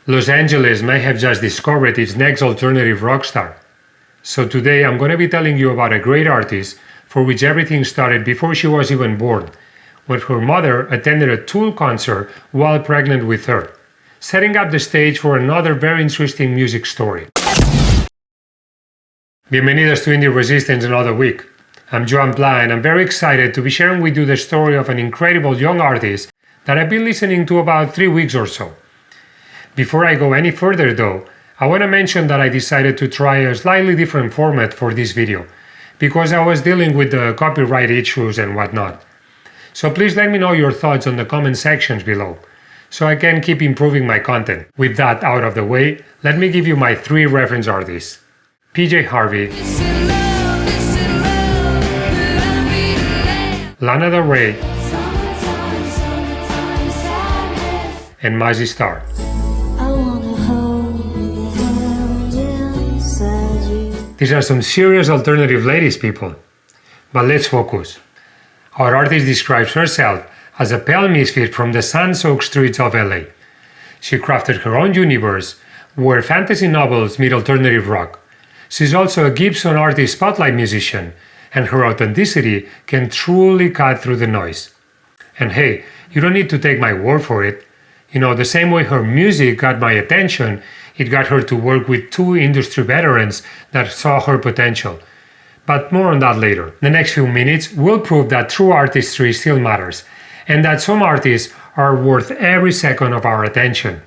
Los Angeles may have just discovered its next alternative rock star. So today I'm going to be telling you about a great artist for which everything started before she was even born, when her mother attended a Tool concert while pregnant with her, setting up the stage for another very interesting music story. Bienvenidos to Indie Resistance another week. I'm Joan Pla and I'm very excited to be sharing with you the story of an incredible young artist that I've been listening to about 3 weeks or so. Before I go any further though, I want to mention that I decided to try a slightly different format for this video, because I was dealing with the copyright issues and whatnot. So please let me know your thoughts on the comment sections below, so I can keep improving my content. With that out of the way, let me give you my 3 reference artists. PJ Harvey, Lana Del Rey, and Mazzy Star. These are some serious alternative ladies, people. But let's focus. Our artist describes herself as a pale misfit from the sun-soaked streets of LA. She crafted her own universe where fantasy novels meet alternative rock. She's also a Gibson Artist Spotlight musician, and her authenticity can truly cut through the noise. And hey, you don't need to take my word for it. You know, the same way her music got my attention, it got her to work with 2 industry veterans that saw her potential. But more on that later. The next few minutes will prove that true artistry still matters, and that some artists are worth every second of our attention.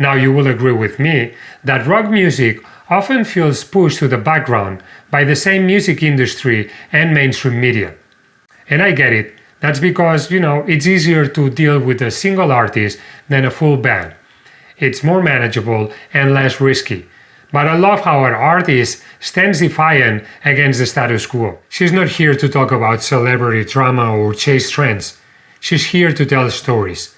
Now you will agree with me that rock music often feels pushed to the background by the same music industry and mainstream media. And I get it. That's because, it's easier to deal with a single artist than a full band. It's more manageable and less risky. But I love how our artist stands defiant against the status quo. She's not here to talk about celebrity drama or chase trends. She's here to tell stories.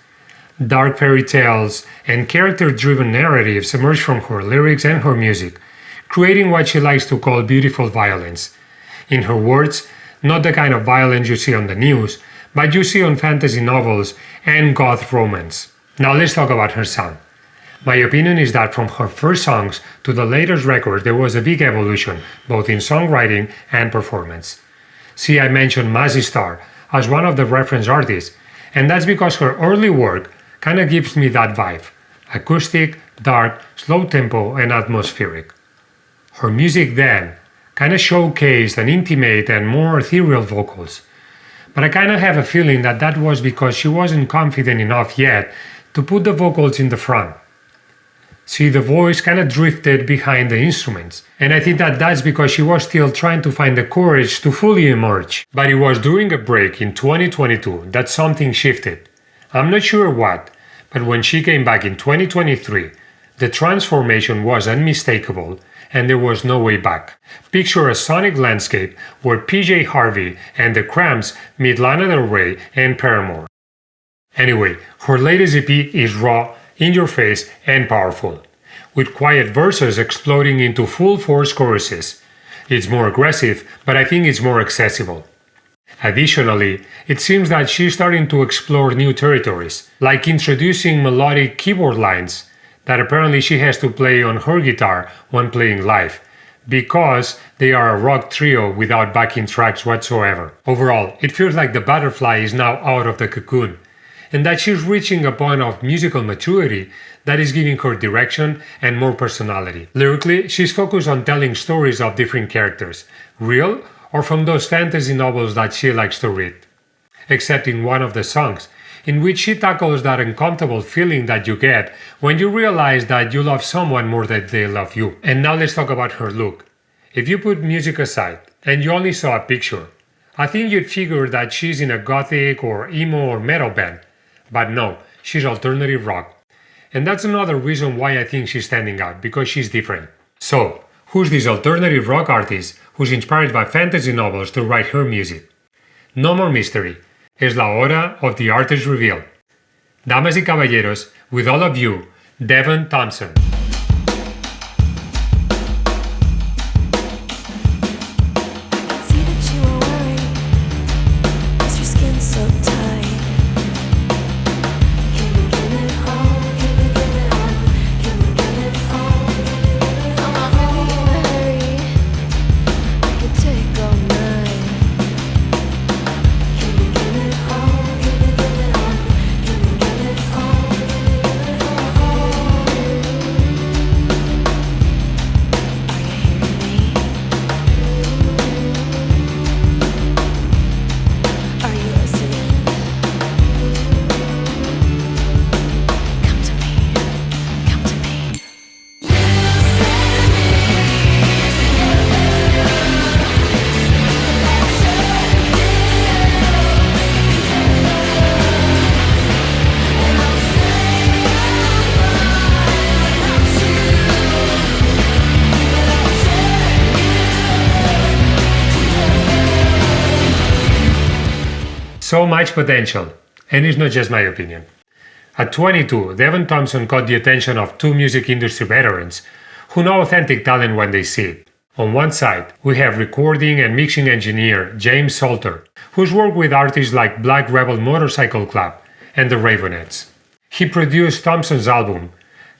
Dark fairy tales and character-driven narratives emerge from her lyrics and her music, creating what she likes to call beautiful violence. In her words, not the kind of violence you see on the news, but you see on fantasy novels and goth romance. Now let's talk about her sound. My opinion is that from her first songs to the latest record there was a big evolution, both in songwriting and performance. See, I mentioned Mazzy Star as one of the reference artists, and that's because her early work kinda gives me that vibe. Acoustic, dark, slow tempo, and atmospheric. Her music then kinda showcased an intimate and more ethereal vocals. But I kinda have a feeling that that was because she wasn't confident enough yet to put the vocals in the front. See, the voice kinda drifted behind the instruments, and I think that that's because she was still trying to find the courage to fully emerge. But it was during a break in 2022 that something shifted. I'm not sure what, but when she came back in 2023, the transformation was unmistakable, and there was no way back. Picture a sonic landscape where PJ Harvey and the Cramps meet Lana Del Rey and Paramore. Anyway, her latest EP is raw, in your face, and powerful, with quiet verses exploding into full-force choruses. It's more aggressive, but I think it's more accessible. Additionally, it seems that she's starting to explore new territories, like introducing melodic keyboard lines that apparently she has to play on her guitar when playing live, because they are a rock trio without backing tracks whatsoever. Overall, it feels like the butterfly is now out of the cocoon, and that she's reaching a point of musical maturity that is giving her direction and more personality. Lyrically, she's focused on telling stories of different characters, real or from those fantasy novels that she likes to read. Except in one of the songs, in which she tackles that uncomfortable feeling that you get when you realize that you love someone more than they love you. And now let's talk about her look. If you put music aside and you only saw a picture, I think you'd figure that she's in a gothic or emo or metal band. But no, she's alternative rock. And that's another reason why I think she's standing out, because she's different. So, who's this alternative rock artist who's inspired by fantasy novels to write her music? No more mystery. Es la hora of the artist reveal. Damas y caballeros, with all of you, Devon Thompson. So much potential, and it's not just my opinion. At 22, Devon Thompson caught the attention of two music industry veterans who know authentic talent when they see it. On one side, we have recording and mixing engineer James Salter, who's worked with artists like Black Rebel Motorcycle Club and the Ravenettes. He produced Thompson's album,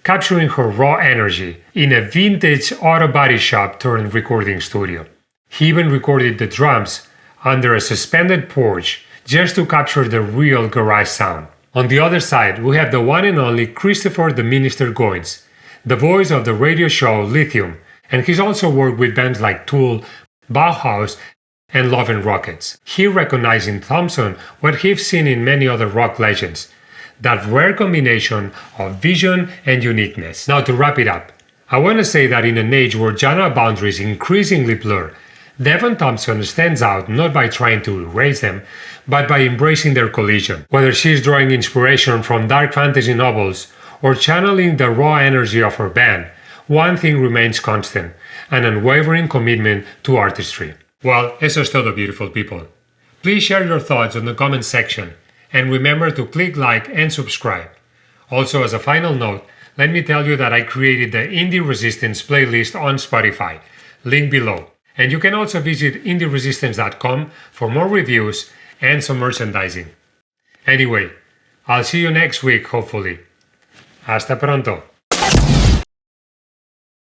capturing her raw energy in a vintage auto body shop turned recording studio. He even recorded the drums under a suspended porch just to capture the real garage sound. On the other side, we have the one and only Christopher the Minister Goins, the voice of the radio show Lithium, and he's also worked with bands like Tool, Bauhaus, and Love and Rockets. He recognized in Thompson what he's seen in many other rock legends, that rare combination of vision and uniqueness. Now to wrap it up, I want to say that in an age where genre boundaries increasingly blur, Devon Thompson stands out not by trying to erase them, but by embracing their collision. Whether she's drawing inspiration from dark fantasy novels or channeling the raw energy of her band, one thing remains constant, an unwavering commitment to artistry. Well, eso es todo, beautiful people. Please share your thoughts in the comment section, and remember to click like and subscribe. Also, as a final note, let me tell you that I created the Indie Resistance playlist on Spotify, link below. And you can also visit indieresistance.com for more reviews and some merchandising. Anyway, I'll see you next week, hopefully. Hasta pronto.